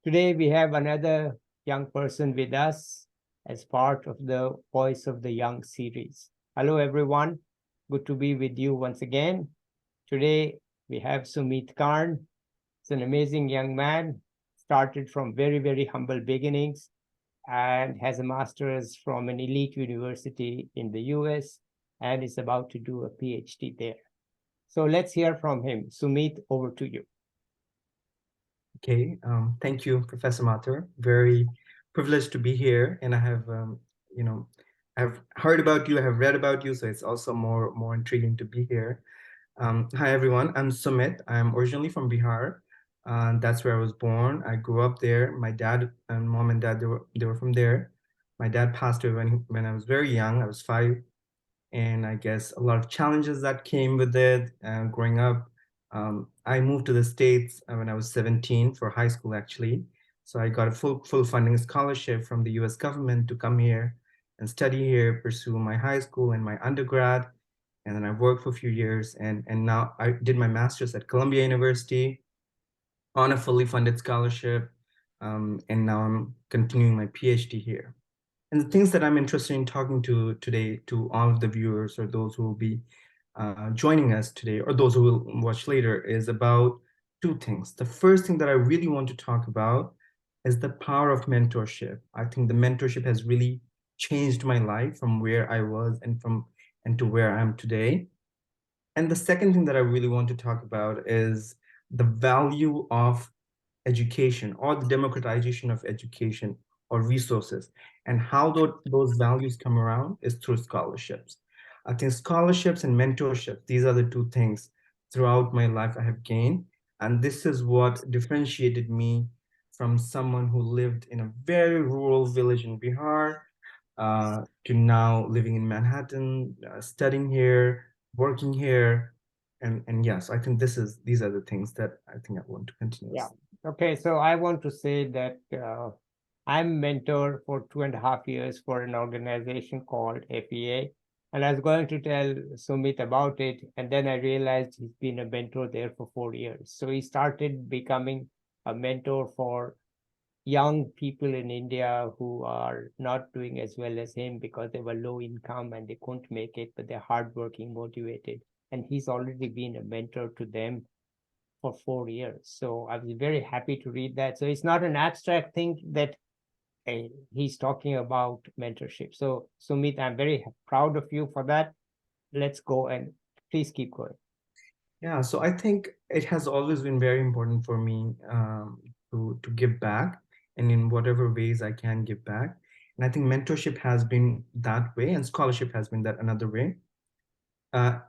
Today we have another young person with us as part of the Voice of the Young series. Hello, everyone. Good to be with you once again. Today we have Sumit Karn. He's an amazing young man, started from very, very humble beginnings and has a master's from an elite university in the US and is about to do a PhD there. So let's hear from him. Sumit, over to you. Okay, thank you, Professor Mathur. Very privileged to be here, and I have, I've heard about you, I have read about you, so it's also more intriguing to be here. Hi everyone, I'm Sumit. I'm originally from Bihar. That's where I was born. I grew up there. My dad and mom and dad they were from there. My dad passed away when I was very young. I was 5, and I guess a lot of challenges that came with it growing up. I moved to the States when I was 17 for high school, actually. So I got a full funding scholarship from the US government to come here and study here, pursue my high school and my undergrad. And then I worked for a few years, and now I did my master's at Columbia University on a fully funded scholarship. And now I'm continuing my PhD here. And the things that I'm interested in talking to today to all of the viewers or those who will be joining us today or those who will watch later is about two things. The first thing that I really want to talk about is the power of mentorship. I think the mentorship has really changed my life from where I was and to where I am today. And the second thing that I really want to talk about is the value of education or the democratization of education or resources, and how those values come around is through scholarships. I think scholarships and mentorship, these are the two things throughout my life I have gained. And this is what differentiated me from someone who lived in a very rural village in Bihar to now living in Manhattan, studying here, working here. And yes, I think these are the things that I think I want to continue. Yeah. Okay. So I want to say that I'm mentor for 2.5 years for an organization called FEA. And I was going to tell Sumit about it. And then I realized he's been a mentor there for 4 years. So he started becoming a mentor for young people in India who are not doing as well as him because they were low income and they couldn't make it, but they're hardworking, motivated. And he's already been a mentor to them for 4 years. So I was very happy to read that. So it's not an abstract thing that he's talking about mentorship. So Sumit, I'm very proud of you for that. Let's go and please keep going. Yeah, so I think it has always been very important for me to give back, and in whatever ways I can give back. And I think mentorship has been that way, and scholarship has been that another way.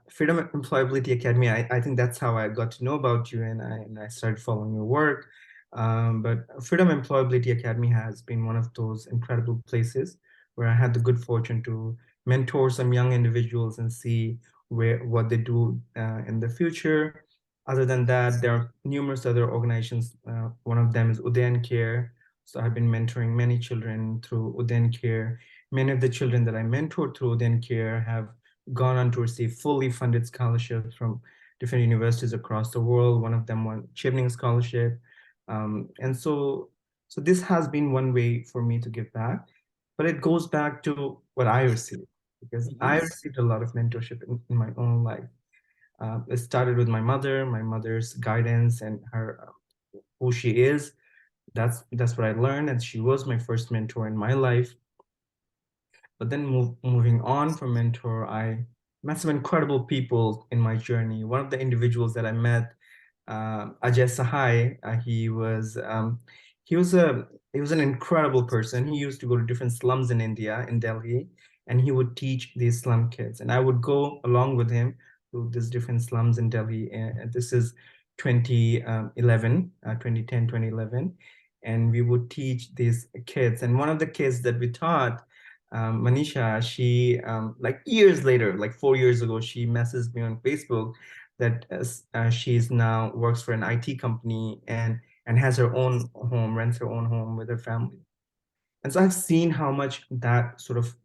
Freedom Employability Academy, I think that's how I got to know about you, and I started following your work. But Freedom Employability Academy has been one of those incredible places where I had the good fortune to mentor some young individuals and see what they do in the future. Other than that, there are numerous other organizations. One of them is Udayan Care. So I've been mentoring many children through Udayan Care. Many of the children that I mentored through Udayan Care have gone on to receive fully funded scholarships from different universities across the world. One of them won Chevening Scholarship. And so this has been one way for me to give back, but it goes back to what I received, because I received a lot of mentorship in my own life. It started with my mother's guidance and her who she is. That's what I learned, and she was my first mentor in my life. But then moving on from mentor, I met some incredible people in my journey. One of the individuals that I met, Ajay Sahai, he was an incredible person. He used to go to different slums in India, in Delhi, and he would teach these slum kids. And I would go along with him to these different slums in Delhi. And this is 2011, 2010, 2011. And we would teach these kids. And one of the kids that we taught, Manisha, she like years later, like 4 years ago, she messaged me on Facebook that she's now works for an IT company and has her own home, rents her own home with her family. And so I've seen how much that sort of,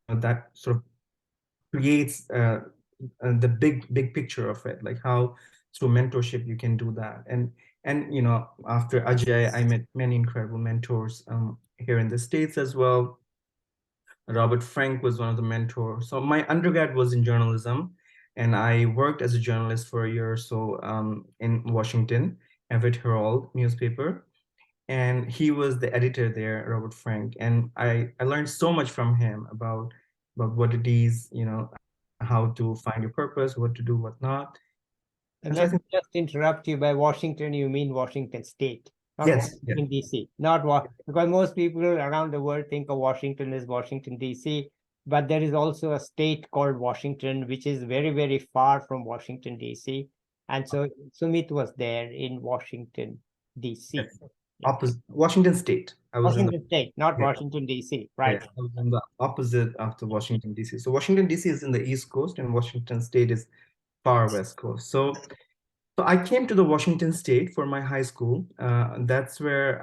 that sort of creates the big picture of it, like how through mentorship you can do that. And after Ajay, I met many incredible mentors here in the States as well. Robert Frank was one of the mentors. So my undergrad was in journalism, and I worked as a journalist for a year or so in Washington, Everett Herald newspaper. And he was the editor there, Robert Frank. And I learned so much from him about what it is, how to find your purpose, what to do, what not. And so I And think let me just interrupt you. By Washington, you mean Washington State, not yes, yes, Washington, D.C. Not because most people around the world think of Washington as Washington, D.C., but there is also a state called Washington, which is very, very far from Washington, D.C. And so Sumit was there in Washington, D.C. yes. Yeah. Opposite Washington State. I was in the Washington State, not yeah, Washington, D.C. yeah, Right. I was on the opposite of the Washington DC. So Washington DC is in the East Coast, and Washington State is far West Coast. So I came to the Washington State for my high school. That's where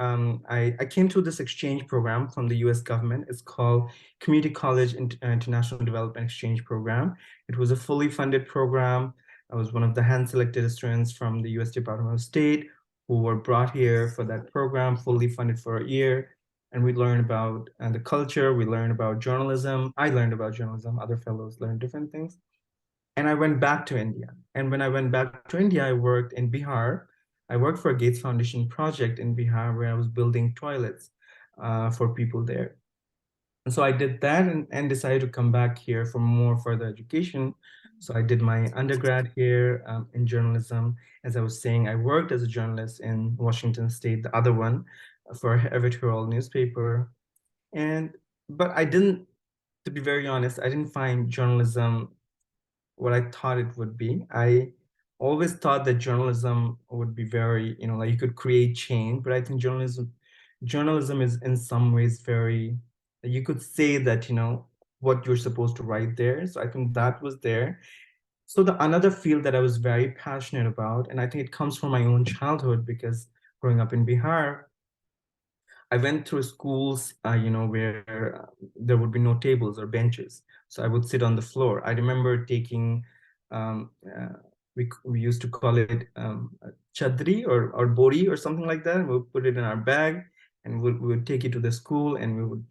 I came to this exchange program from the US government. It's called Community College International Development Exchange Program. It was a fully funded program. I was one of the hand-selected students from the US Department of State who were brought here for that program, fully funded for a year. And we learned about the culture, we learned about journalism. I learned about journalism, other fellows learned different things. And I went back to India. And when I went back to India, I worked in Bihar. I worked for a Gates Foundation project in Bihar where I was building toilets for people there. And so I did that and decided to come back here for more further education. So I did my undergrad here in journalism. As I was saying, I worked as a journalist in Washington State, the other one, for Everett Herald newspaper. And but I didn't, to be very honest, I didn't find journalism what I thought it would be. I always thought that journalism would be very, like you could create change, but I think journalism is in some ways very, you could say that, what you're supposed to write there. So I think that was there. So the another field that I was very passionate about, and I think it comes from my own childhood because growing up in Bihar, I went through schools, where there would be no tables or benches. So I would sit on the floor. I remember taking, um, uh, we used to call it chadri or bori or something like that. We would put it in our bag and we would take it to the school and we would,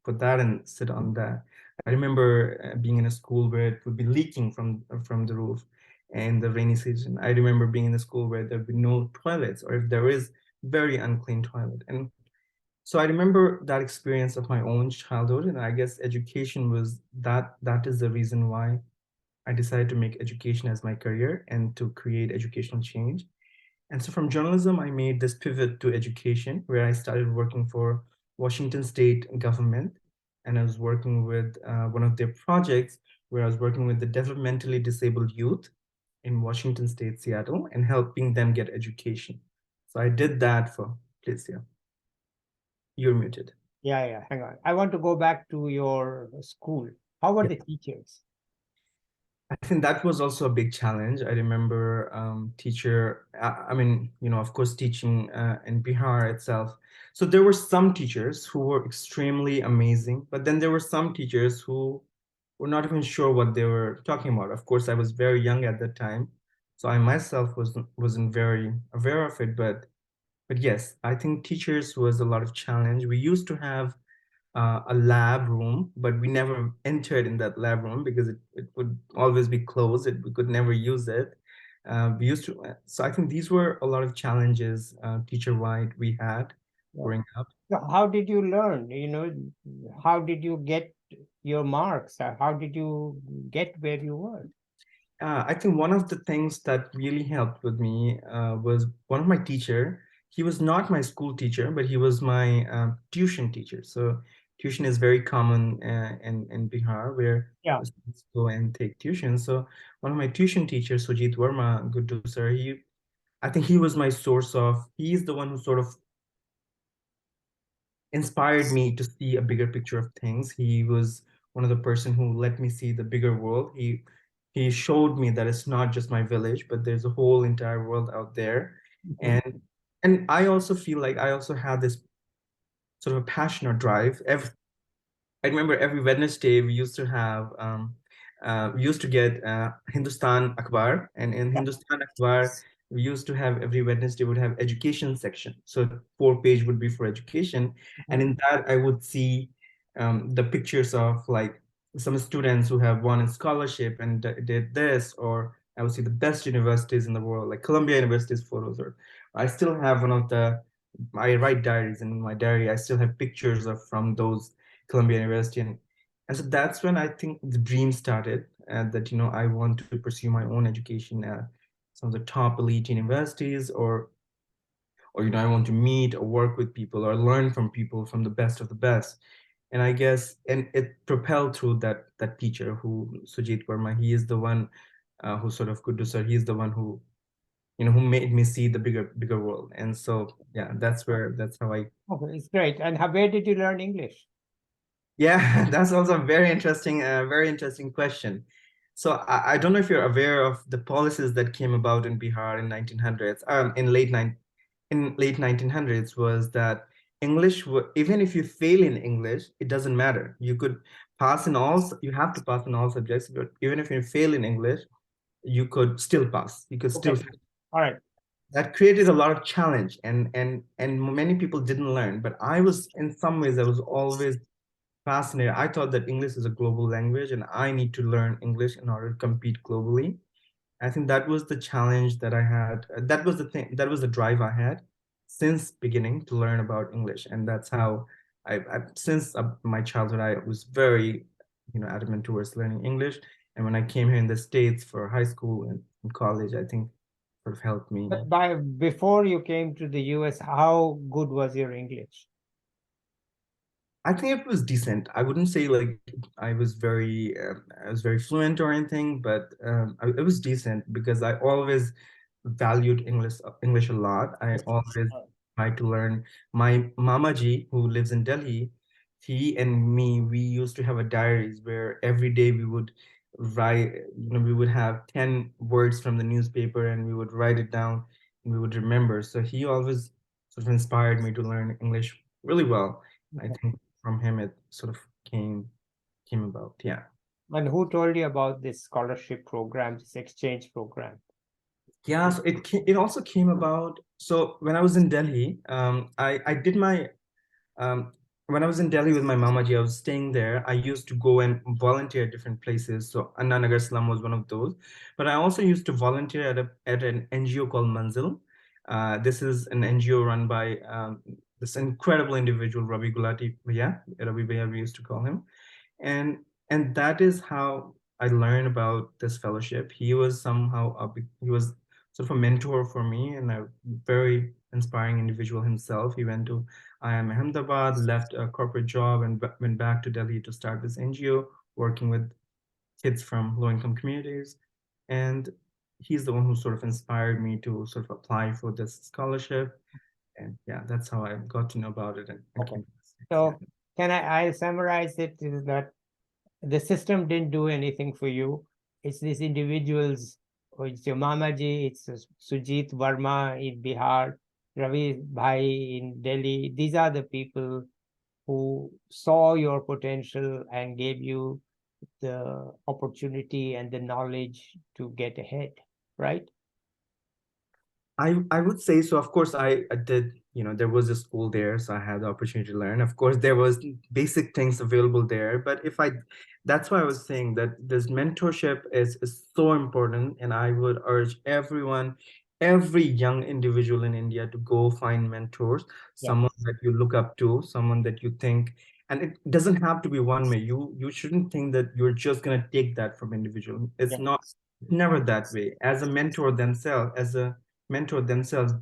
put that and sit on that. I remember being in a school where it would be leaking from the roof in the rainy season. I remember being in a school where there would be no toilets, or if there is, very unclean toilet. And so I remember that experience of my own childhood, and I guess education was that is the reason why I decided to make education as my career and to create educational change. And so from journalism, I made this pivot to education where I started working for Washington State government, and I was working with one of their projects where I was working with the developmentally disabled youth in Washington State, Seattle, and helping them get education. So I did that for, please, yeah, you're muted. Yeah. Hang on. I want to go back to your school. How were Yeah. the teachers? I think that was also a big challenge. I remember teacher, I mean, of course, teaching in Bihar itself. So there were some teachers who were extremely amazing, but then there were some teachers who were not even sure what they were talking about. Of course, I was very young at that time, so I myself wasn't very aware of it. But yes, I think teachers was a lot of challenge. We used to have a lab room, but we never entered in that lab room because it would always be closed. We could never use it. We used to, so I think these were a lot of challenges teacher-wide we had Yeah. growing up. So how did you learn? How did you get your marks? How did you get where you were? I think one of the things that really helped with me was one of my teacher. He was not my school teacher, but he was my tuition teacher. So tuition is very common in Bihar where Yeah. students go and take tuition. So one of my tuition teachers, Sujit Verma, Guddu sir, I think he was my source of, he's the one who sort of inspired me to see a bigger picture of things. He was one of the person who let me see the bigger world. He showed me that it's not just my village, but there's a whole entire world out there. Mhm. And I also feel like I also had this sort of passion or drive. I remember every Wednesday we used to have we used to get Hindustan Akhbar, and in Hindustan Akhbar, we used to have every Wednesday would have education section. So 4 page would be for education, and in that I would see the pictures of like some students who have won a scholarship and did this, or I would see the best universities in the world, like Columbia University's photos. Or I still have one of the I write diaries, and in my diary I still have pictures of from those Columbia University, and so that's when I think the dream started, that I want to pursue my own education at some of the top elite universities, or I want to meet or work with people or learn from people from the best of the best. And I guess, and it propelled through that teacher who Sujit Verma. He is the one who sort of Kuddu sir. He's the one who made me see the bigger world. And so yeah, that's how I. Okay, it's great. And where did you learn English? Yeah, that's also a very interesting question. So I don't know if you're aware of the policies that came about in Bihar in 1900s, in late 1900s, was that even if you fail in English, it doesn't matter. You have to pass in all subjects, but even if you fail in English, you could still pass. You could Okay, still. all right. That created a lot of challenge, and many people didn't learn. But in some ways, I was always fascinated. I thought that English is a global language and I need to learn English in order to compete globally. I think that was the challenge that I had. That was the thing, that was the drive I had since beginning to learn about English. And that's how since my childhood, I was very, adamant towards learning English. And when I came here in the States for high school and college, I think sort of helped me. But before you came to the US, how good was your English? I think it was decent. I wouldn't say like I was very fluent or anything, but it was decent because I always valued English a lot. I always tried to learn. My Mama Ji, who lives in Delhi, he and me, we used to have a diaries where every day we would write, we would have 10 words from the newspaper and we would write it down and we would remember. So he always sort of inspired me to learn English really well. I think from him it sort of came about. Yeah. And who told you about this scholarship program, this exchange program? Yeah, so it also came about. So when I was in Delhi, I did my when I was in Delhi with my mamaji, I was staying there. I used to go and volunteer at different places. So Anna Nagar Slum was one of those. But I also used to volunteer at an NGO called Manzil. This is an NGO run by this incredible individual, Ravi Gulati. Yeah, Ravi Bhaiya, we used to call him. And that is how I learned about this fellowship. He was sort of a mentor for me and a very inspiring individual himself. He went to IIM Ahmedabad, left a corporate job, and went back to Delhi to start this NGO working with kids from low-income communities. And he's the one who sort of inspired me to sort of apply for this scholarship. And yeah, that's how I got to know about it and Okay. came to the States. So Yeah. I'll summarize it is that the system didn't do anything for you. It's these individuals, or it's your Mamaji, it's Sujit Verma in Bihar, Ravi Bhai in Delhi. These are the people who saw your potential and gave you the opportunity and the knowledge to get ahead, right? I would say so. Of course, I did, there was a school there, so I had the opportunity to learn. Of course, there was basic things available there, but that's why I was saying that this mentorship is so important, and I would urge every young individual in India to go find mentors, Yeah, someone that you look up to, someone that you think, and it doesn't have to be one way. You shouldn't think that you're just gonna take that from individual. yeah, It's not, never that way. As a mentor themselves,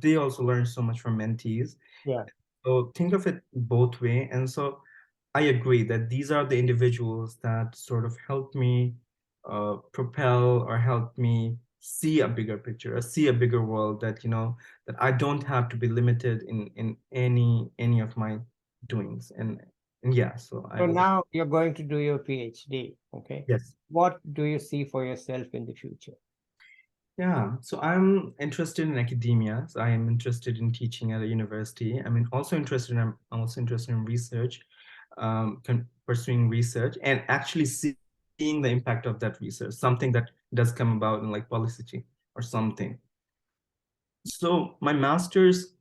they also learn so much from mentees. yeah. So think of it both way. And so I agree that these are the individuals that sort of help me propel or help me see a bigger picture, or see a bigger world, that that I don't have to be limited in any of my doings. And yeah, so I So would. now you're going to do your PhD, okay? Yes. What do you see for yourself in the future? Yeah, so I'm interested in academia. So I am interested in teaching at a university. I'm also interested in research, pursuing research and actually see seeing the impact of that research, something that does come about in like policy change or something. So my master's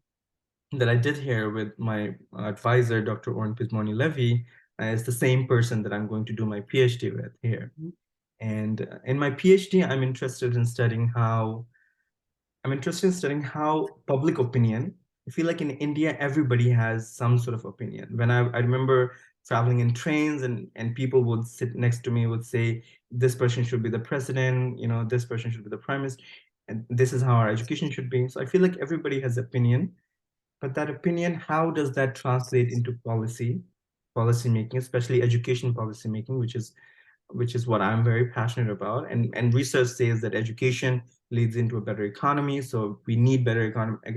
that I did here with my advisor, Dr. Oren Pismoni Levy, is the same person that I'm going to do my PhD with here. And in my PhD, I'm interested in studying how public opinion. I feel like in India, everybody has some sort of opinion. When I remember traveling in trains and people would sit next to me, would say, this person should be the president, you know, this person should be the prime minister, and this is how our education should be. So I feel like everybody has opinion, but that opinion, how does that translate into policy making, especially education policy making, which is what I'm very passionate about. And research says that education leads into a better economy. So we need better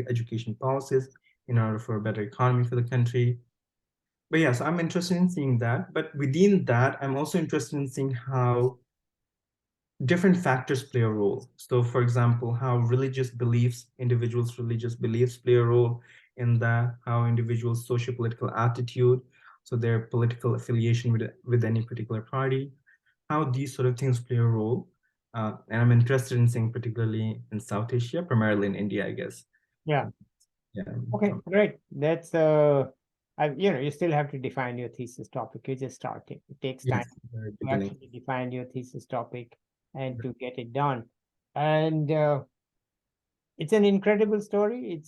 education policies in order for a better economy for the country. But yeah, so I'm interested in seeing that. But within that, I'm also interested in seeing how different factors play a role. So, for example, how individuals' religious beliefs play a role in that, how individuals' socio-political attitude, so their political affiliation with any particular party, how these sort of things play a role. And I'm interested in seeing particularly in South Asia, primarily in India, I guess. Yeah. Yeah. Okay, great. That's you still have to define your thesis topic. You're just starting. It takes time Yes, very to beginning. actually define your thesis topic and to get it done. And it's an incredible story.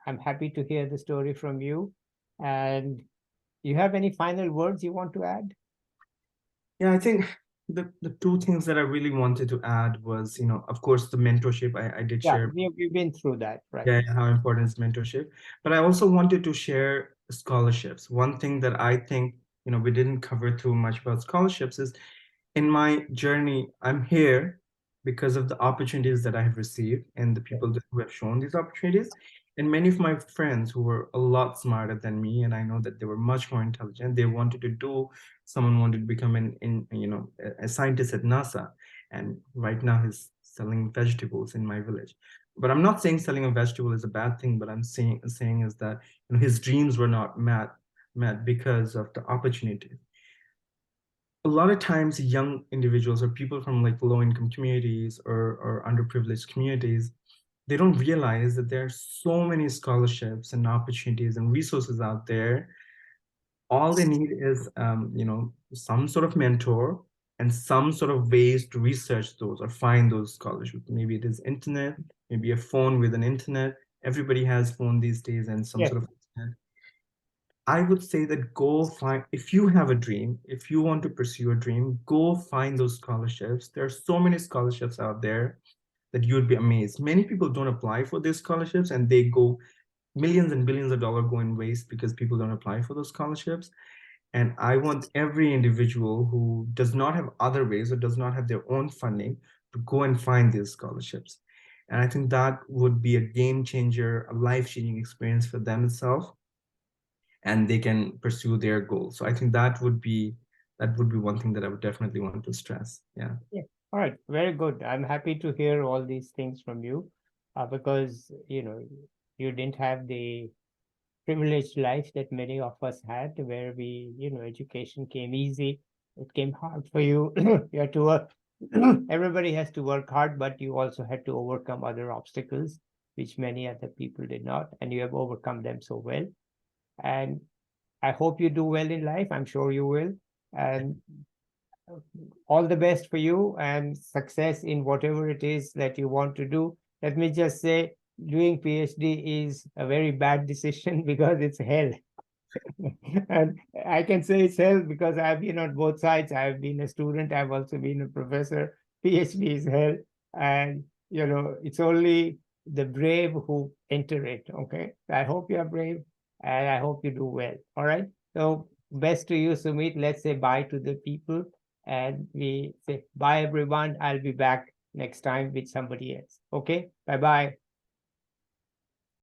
I'm happy to hear the story from you. And you have any final words you want to add? Yeah, I think the two things that I really wanted to add was, of course, the mentorship. I did Yeah, share, we've been through that, right? yeah, how important is mentorship. But I also wanted to share scholarships. One thing that I think, we didn't cover too much about scholarships is in my journey, I'm here because of the opportunities that I have received and the people who have shown these opportunities. And many of my friends who were a lot smarter than me, and I know that they were much more intelligent. Someone wanted to become a scientist at NASA, and right now he's selling vegetables in my village. But I'm not saying selling a vegetable is a bad thing, but I'm saying is that his dreams were not met because of the opportunity. A lot of times young individuals or people from like low income communities or underprivileged communities, they don't realize that there are so many scholarships and opportunities and resources out there. All they need is some sort of mentor and some sort of ways to research those or find those scholarships. Maybe it is internet, maybe a phone with an internet. Everybody has phone these days and some Yes. sort of internet. I would say that go find, if you have a dream, if you want to pursue a dream, go find those scholarships. There are so many scholarships out there that you would be amazed. Many people don't apply for these scholarships and they go, millions and billions of dollars go in waste because people don't apply for those scholarships. And I want every individual who does not have other ways or does not have their own funding to go and find these scholarships. And I think that would be a game changer, a life-changing experience for them itself, and they can pursue their goals. So I think that would be one thing that I would definitely want to stress. Yeah. Yeah. All right. Very good. I'm happy to hear all these things from you, because you didn't have the privileged life that many of us had, where education came easy. It came hard for you. You had to work. Everybody has to work hard, but you also had to overcome other obstacles, which many other people did not, and you have overcome them so well. And I hope you do well in life. I'm sure you will. And all the best for you and success in whatever it is that you want to do. Let me just say, doing PhD is a very bad decision because it's hell. And I can say it's hell because I've been on both sides. I've been a student, I've also been a professor. PhD is hell. And, it's only the brave who enter it. Okay. I hope you are brave and I hope you do well. All right. So, best to you, Sumit. Let's say bye to the people and we say bye, everyone. I'll be back next time with somebody else. Okay. Bye bye.